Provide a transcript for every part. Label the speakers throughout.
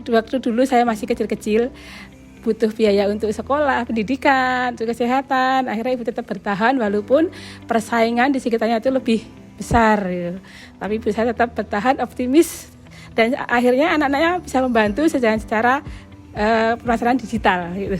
Speaker 1: waktu dulu saya masih kecil-kecil, butuh biaya untuk sekolah, pendidikan, untuk kesehatan. Akhirnya ibu tetap bertahan walaupun persaingan di sekitarnya itu lebih besar gitu. Tapi ibu saya tetap bertahan, optimis, dan akhirnya anak-anaknya bisa membantu secara pemasaran digital gitu.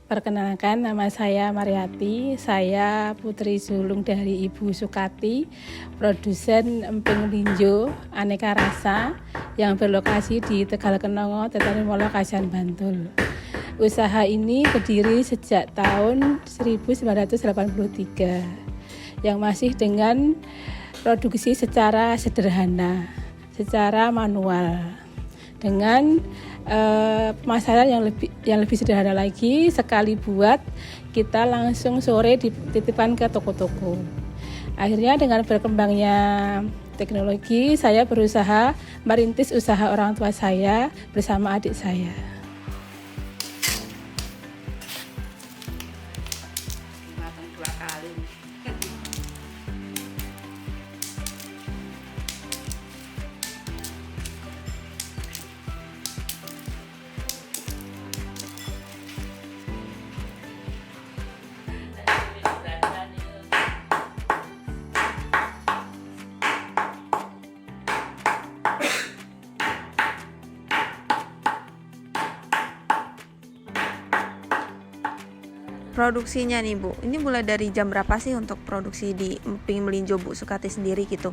Speaker 1: Perkenalkan, nama saya Mariati, saya putri sulung dari Ibu Sukati, produsen emping melinjo aneka rasa yang berlokasi di Tegal Kenongo, Tetanimolo, Kasihan, Bantul. Usaha ini berdiri sejak tahun 1983 yang masih dengan produksi secara sederhana, secara manual, dengan pemasaran yang lebih sederhana lagi. Sekali buat kita langsung sore dititipkan ke toko-toko. Akhirnya dengan berkembangnya teknologi, saya berusaha merintis usaha orang tua saya bersama adik saya.
Speaker 2: Produksinya nih Bu, ini mulai dari jam berapa sih untuk produksi di emping melinjo Bu Sukati sendiri gitu?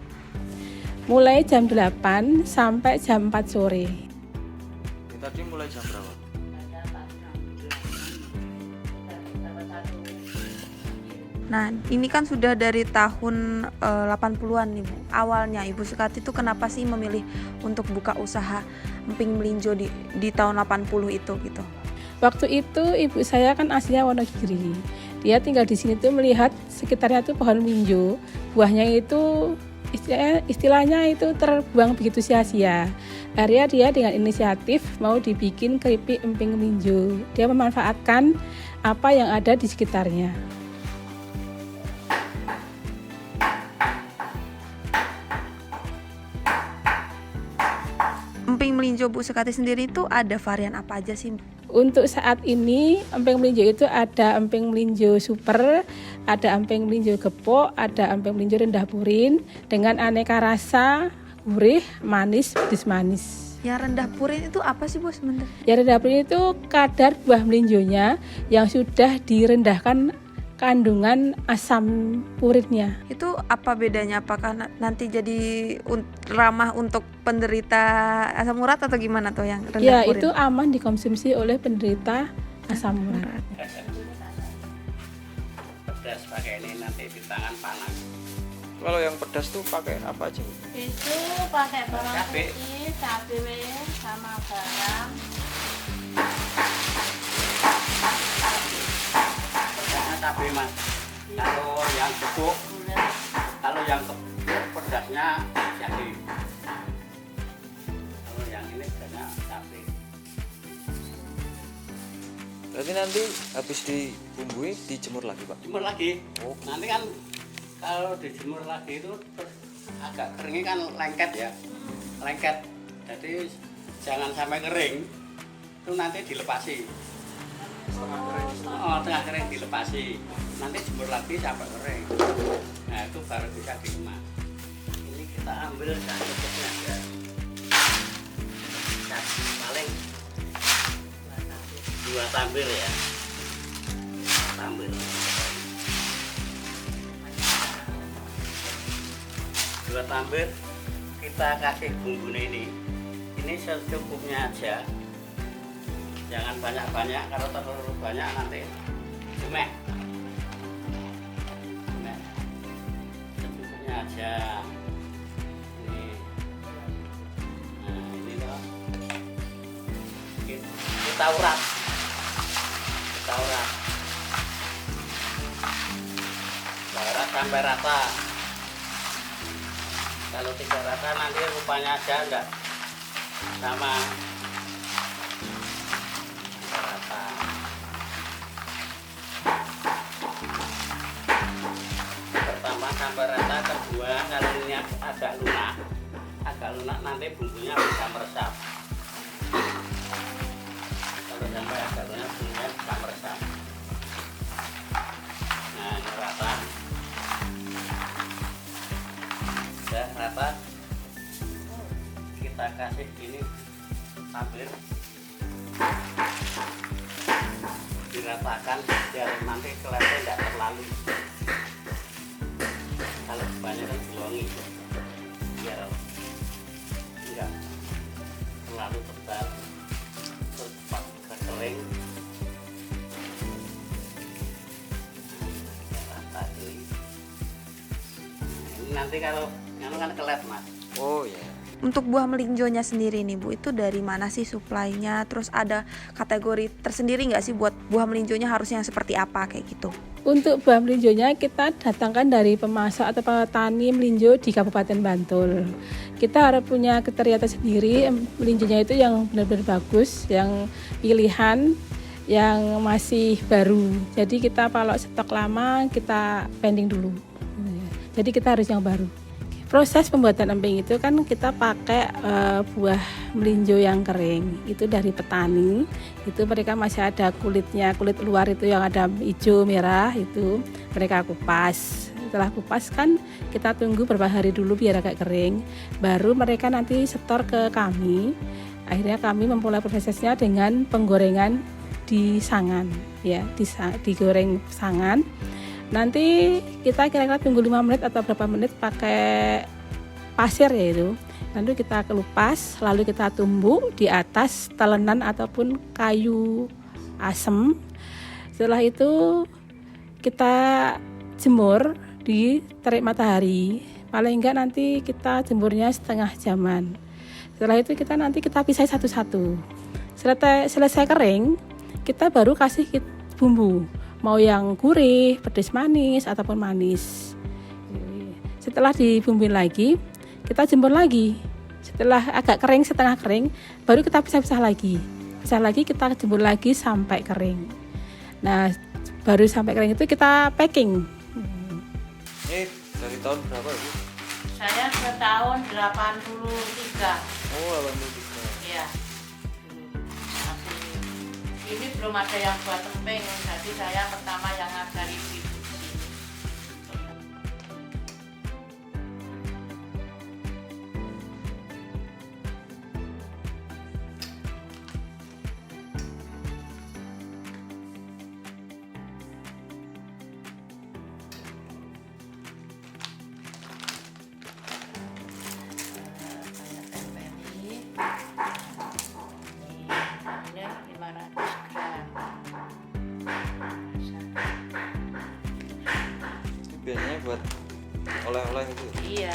Speaker 1: Mulai jam 8 sampai jam 4 sore.
Speaker 3: Tadi mulai jam berapa?
Speaker 2: Nah, ini kan sudah dari tahun 80-an nih Bu. Awalnya Ibu Sukati itu kenapa sih memilih untuk buka usaha emping melinjo di tahun 80 itu gitu?
Speaker 1: Waktu itu ibu saya kan aslinya Wonogiri. Dia tinggal di sini tuh melihat sekitarnya tuh pohon melinjo. Buahnya itu istilahnya itu terbuang begitu sia-sia. Akhirnya dia dengan inisiatif mau dibikin keripik emping melinjo. Dia memanfaatkan apa yang ada di sekitarnya.
Speaker 2: Emping melinjo Bu Sukati sendiri itu ada varian apa aja sih?
Speaker 1: Untuk saat ini emping melinjo itu ada emping melinjo super, ada emping melinjo gepok, ada emping melinjo rendah purin dengan aneka rasa gurih, manis, pedas manis.
Speaker 2: Yang rendah purin itu apa sih Bu sebenarnya?
Speaker 1: Yang rendah purin itu kadar buah melinjonya yang sudah direndahkan kandungan asam purinnya.
Speaker 2: Itu apa bedanya? Apakah nanti jadi ramah untuk penderita asam urat atau gimana tuh yang rendah
Speaker 1: Ya,
Speaker 2: purin?
Speaker 1: itu aman dikonsumsi oleh penderita asam urat.
Speaker 4: Pedas pakai ini nanti di tangan panas.
Speaker 3: Kalau yang pedas tuh pakai apa aja?
Speaker 5: Itu pakai bawang
Speaker 4: Cabai.
Speaker 5: putih, cabai sama garam.
Speaker 4: Pedasnya cabai mas. Kalau yang gepuk,
Speaker 5: Gula.
Speaker 4: kalau yang gepuk pedasnya jadi. Kalau yang ini pedasnya cabai.
Speaker 3: Berarti nanti habis dibumbui dijemur lagi Pak?
Speaker 4: Jemur lagi.
Speaker 3: Oh.
Speaker 4: Nanti kan kalau dijemur lagi itu agak keringnya kan lengket ya, lengket. Jadi jangan sampai kering. Itu nanti dilepasi. Oh, tengah kering dilepasi. Nanti jemur lagi sampai kering. Nah itu baru bisa dikemas. Ini kita ambil cacatnya aja. Paling 2 tampil ya. Tampil. 2 tampil kita kasih bumbunya ini secukupnya aja, jangan banyak-banyak. Kalau terlalu banyak nanti jemek. Secukupnya aja ini. Nah ini loh kita urat sampai rata. Kalau tidak rata nanti rupanya aja enggak sama rata. Pertama sampai rata, kedua kalau ini agak lunak nanti bumbunya bisa meresap. Kalau sampai agak lunak bumbunya bisa meresap. Nah ini rata, sudah rata, kita kasih gini sambil diratakan biar nanti kelasnya tidak terlalu, kalau kebanyakan diwangi biar enggak terlalu tebal, terus pas kering rata dulu. Ini nanti kalau kan kelet mas.
Speaker 3: Oh ya.
Speaker 2: Untuk buah melinjonya sendiri nih Bu, itu dari mana sih suplainya? Terus ada kategori tersendiri nggak sih buat buah melinjonya harusnya yang seperti apa kayak gitu?
Speaker 1: Untuk buah melinjonya kita datangkan dari pemasok atau petani melinjo di Kabupaten Bantul. Kita harus punya kriteria tersendiri, melinjonya itu yang benar-benar bagus, yang pilihan, yang masih baru. Jadi kita kalau stok lama kita pending dulu. Jadi kita harus yang baru. Proses pembuatan emping itu kan kita pakai buah melinjo yang kering, itu dari petani. Itu mereka masih ada kulitnya, kulit luar itu yang ada hijau merah, itu mereka kupas. Setelah kupas kan kita tunggu beberapa hari dulu biar agak kering, baru mereka nanti setor ke kami. Akhirnya kami memulai prosesnya dengan penggorengan di sangan, ya, digoreng sangan. Nanti kita kira-kira tunggu 5 menit atau berapa menit pakai pasir ya itu. Lalu kita kelupas, lalu kita tumbuk di atas telenan ataupun kayu asem. Setelah itu kita jemur di terik matahari. Paling enggak nanti kita jemurnya setengah jaman. Setelah itu kita pisah satu-satu. Selesai kering, kita baru kasih bumbu. Mau yang gurih, pedas manis, ataupun manis. Setelah dibumbuin lagi, kita jemur lagi. Setelah agak kering, setengah kering, baru kita pisah-pisah lagi. Pisah lagi, kita jemur lagi sampai kering. Nah, baru sampai kering itu kita packing.
Speaker 3: Ini dari tahun berapa Bu?
Speaker 5: Saya tahun 83.
Speaker 3: Oh 83.
Speaker 5: Iya. Masih ini belum ada yang buat emping, jadi saya pertama yang ngajari ibu. Ini 500 gram.
Speaker 3: Itu biasanya buat oleh-oleh itu.
Speaker 5: Iya.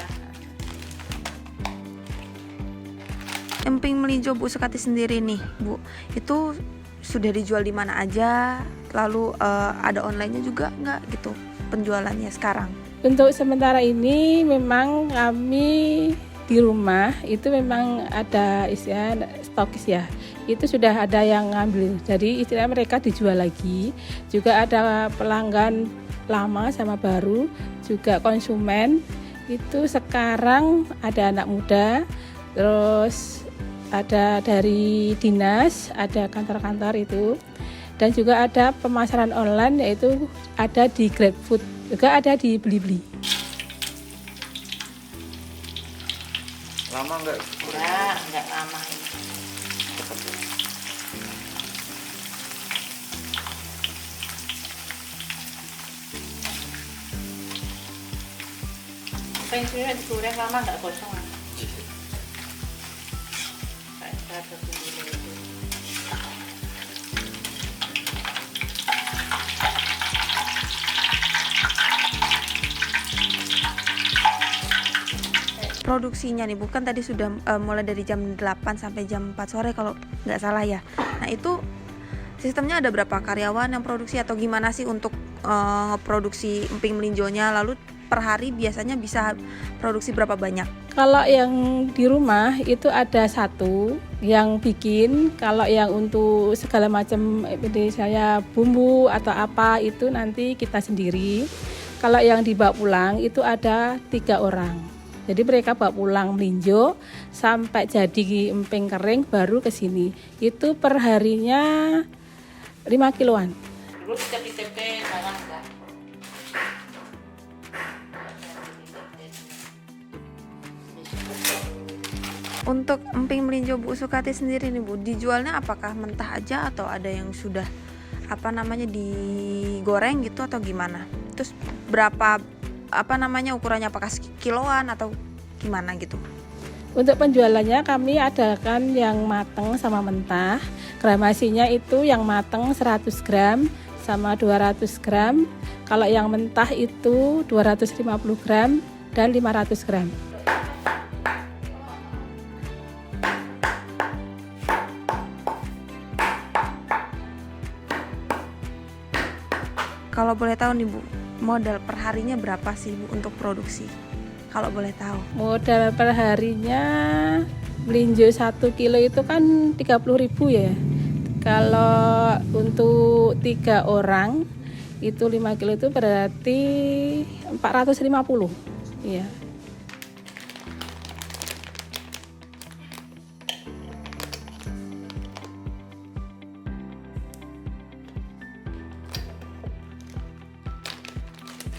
Speaker 2: Emping melinjo Bu Sekati sendiri nih Bu, itu sudah dijual di mana aja? Lalu ada online-nya juga nggak gitu penjualannya sekarang?
Speaker 1: Untuk sementara ini memang kami di rumah itu memang ada istilah stokis ya. Itu sudah ada yang ngambil. Jadi istilah mereka dijual lagi. Juga ada pelanggan lama sama baru, juga konsumen. Itu sekarang ada anak muda, terus ada dari dinas, ada kantor-kantor itu. Dan juga ada pemasaran online yaitu ada di GrabFood, juga ada di Blibli.
Speaker 3: Lama enggak?
Speaker 5: Enggak lama ini. Pensiunnya digoreng lama enggak gosong. Saya ada tunggu dulu.
Speaker 2: Produksinya nih bukan tadi sudah mulai dari jam 8 sampai jam 4 sore kalau nggak salah ya. Nah itu Sistemnya ada berapa karyawan yang produksi atau gimana sih untuk ngeproduksi emping melinjonya? Lalu per hari biasanya bisa produksi berapa banyak?
Speaker 1: Kalau yang di rumah itu ada satu yang bikin. Kalau yang untuk segala macam saya bumbu atau apa itu nanti kita sendiri. Kalau yang dibawa pulang itu ada 3 orang. Jadi mereka bawa pulang melinjo sampai jadi emping kering baru ke sini. Itu per harinya 5 kiloan.
Speaker 5: Dulu dicek-cek jangan enggak.
Speaker 2: Untuk emping melinjo Bu Sukati sendiri nih Bu, dijualnya apakah mentah aja atau ada yang sudah digoreng gitu atau gimana? Terus berapa ukurannya, apakah kiloan atau gimana gitu?
Speaker 1: Untuk penjualannya kami adakan yang matang sama mentah. Gramasinya itu yang matang 100 gram sama 200 gram. Kalau yang mentah itu 250 gram dan 500 gram.
Speaker 2: Kalau boleh tahu nih Bu, modal perharinya berapa sih Bu untuk produksi? Kalau boleh tahu.
Speaker 1: Modal perharinya melinjo 1 kilo itu kan 30.000 ya. Kalau untuk 3 orang itu 5 kilo itu berarti 450. Iya.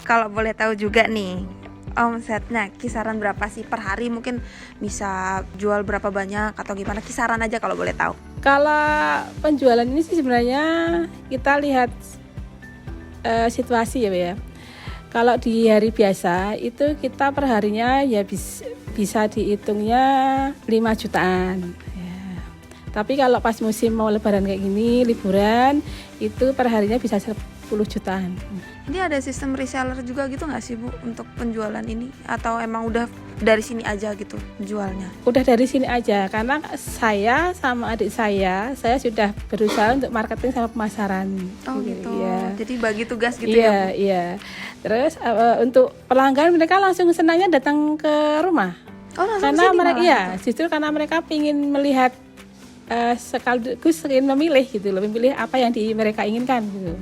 Speaker 2: Kalau boleh tahu juga nih, omsetnya kisaran berapa sih per hari? Mungkin bisa jual berapa banyak atau gimana? Kisaran aja kalau boleh tahu.
Speaker 1: Kalau penjualan ini sih sebenarnya kita lihat situasi ya. Kalau di hari biasa itu kita perharinya ya bisa dihitungnya 5 jutaan. Ya. Tapi kalau pas musim mau lebaran kayak gini, liburan, itu perharinya bisa 10 jutaan.
Speaker 2: Ini ada sistem reseller juga gitu nggak sih Bu untuk penjualan ini? Atau emang udah dari sini aja gitu jualnya?
Speaker 1: Udah dari sini aja, karena saya sama adik saya sudah berusaha untuk marketing sama pemasaran.
Speaker 2: Oh gitu.
Speaker 1: Ya.
Speaker 2: Jadi bagi tugas gitu ya
Speaker 1: Iya,
Speaker 2: Bu?
Speaker 1: iya. Terus untuk pelanggan mereka langsung senangnya datang ke rumah.
Speaker 2: Oh langsung
Speaker 1: Karena
Speaker 2: sini
Speaker 1: mereka
Speaker 2: malah gitu?
Speaker 1: justru karena mereka ingin melihat sekaligus ingin memilih gitu loh, memilih apa yang mereka inginkan gitu.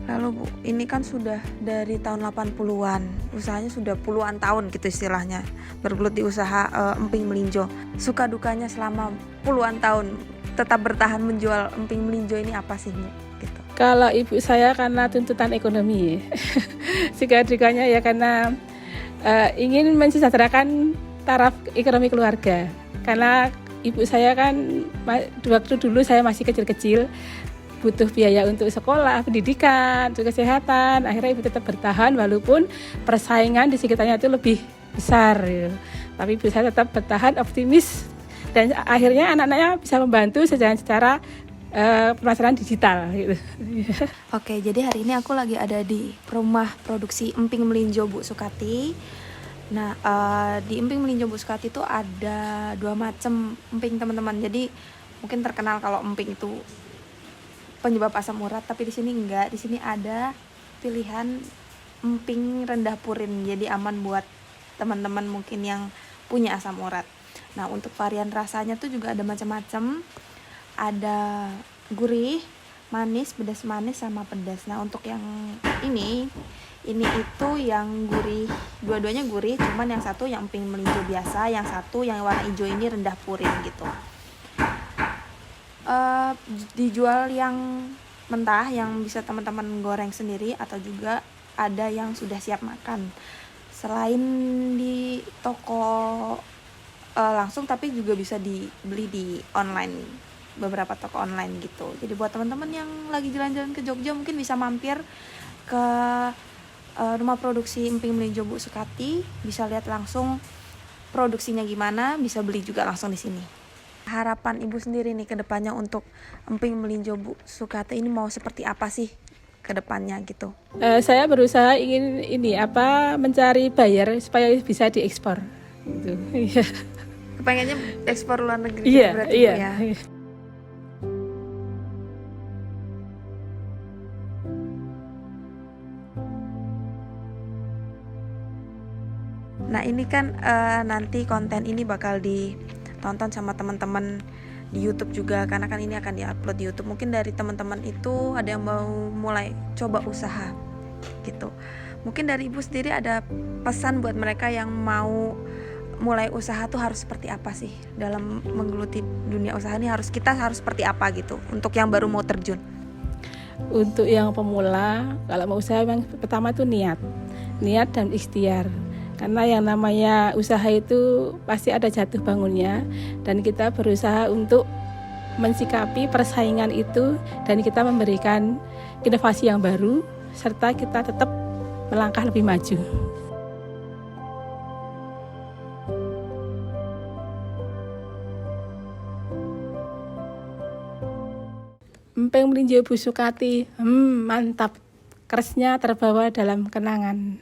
Speaker 2: Lalu Bu, ini kan sudah dari tahun 80-an, usahanya sudah puluhan tahun gitu istilahnya, bergelut di usaha emping melinjo. Suka dukanya selama puluhan tahun tetap bertahan menjual emping melinjo ini apa sih Bu? Gitu.
Speaker 1: Kalau ibu saya karena tuntutan ekonomi, suka dukanya ya karena ingin mensejahterakan taraf ekonomi keluarga. Karena ibu saya kan waktu dulu saya masih kecil-kecil, butuh biaya untuk sekolah, pendidikan, untuk kesehatan. Akhirnya ibu tetap bertahan walaupun persaingan di sekitarnya itu lebih besar gitu. Tapi ibu saya tetap bertahan, optimis, dan akhirnya anak-anaknya bisa membantu secara pemasaran digital gitu.
Speaker 2: Oke, jadi hari ini aku lagi ada di rumah produksi emping melinjo Bu Sukati. Nah, di emping melinjo Bu Sukati itu ada 2 macam emping teman-teman. Jadi mungkin terkenal kalau emping itu penyebab asam urat, tapi di sini enggak. Di sini ada pilihan emping rendah purin, jadi aman buat teman-teman mungkin yang punya asam urat. Nah, untuk varian rasanya tuh juga ada macam-macam. Ada gurih, manis, pedas manis sama pedas. Nah, untuk yang ini itu yang gurih, dua-duanya gurih, cuman yang satu yang emping melinjo biasa, yang satu yang warna hijau ini rendah purin gitu. Dijual yang mentah yang bisa teman-teman goreng sendiri atau juga ada yang sudah siap makan. Selain di toko langsung, tapi juga bisa dibeli di online, beberapa toko online gitu. Jadi buat teman-teman yang lagi jalan-jalan ke Jogja mungkin bisa mampir ke rumah produksi emping melinjo Bu Sukati, bisa lihat langsung produksinya gimana, bisa beli juga langsung di sini. Harapan Ibu sendiri nih ke depannya untuk emping melinjo Bu Sukati ini mau seperti apa sih ke depannya gitu?
Speaker 1: Saya berusaha ingin mencari buyer supaya bisa diekspor. Gitu. Iya.
Speaker 2: Kepengennya ekspor luar negeri
Speaker 1: Iya,
Speaker 2: berarti Bu,
Speaker 1: iya.
Speaker 2: ya. Nah ini kan nanti konten ini bakal ditonton sama teman-teman di YouTube juga, karena kan ini akan diupload di YouTube. Mungkin dari teman-teman itu ada yang mau mulai coba usaha gitu. Mungkin dari Ibu sendiri ada pesan buat mereka yang mau mulai usaha tuh harus seperti apa sih dalam menggeluti dunia usaha ini, kita harus seperti apa gitu untuk yang baru mau terjun?
Speaker 1: Untuk yang pemula, kalau mau usaha yang pertama tuh niat dan ikhtiar. Karena yang namanya usaha itu pasti ada jatuh bangunnya, dan kita berusaha untuk mensikapi persaingan itu dan kita memberikan inovasi yang baru serta kita tetap melangkah lebih maju. Emping melinjo Bu Sukati, mantap, keresnya terbawa dalam kenangan.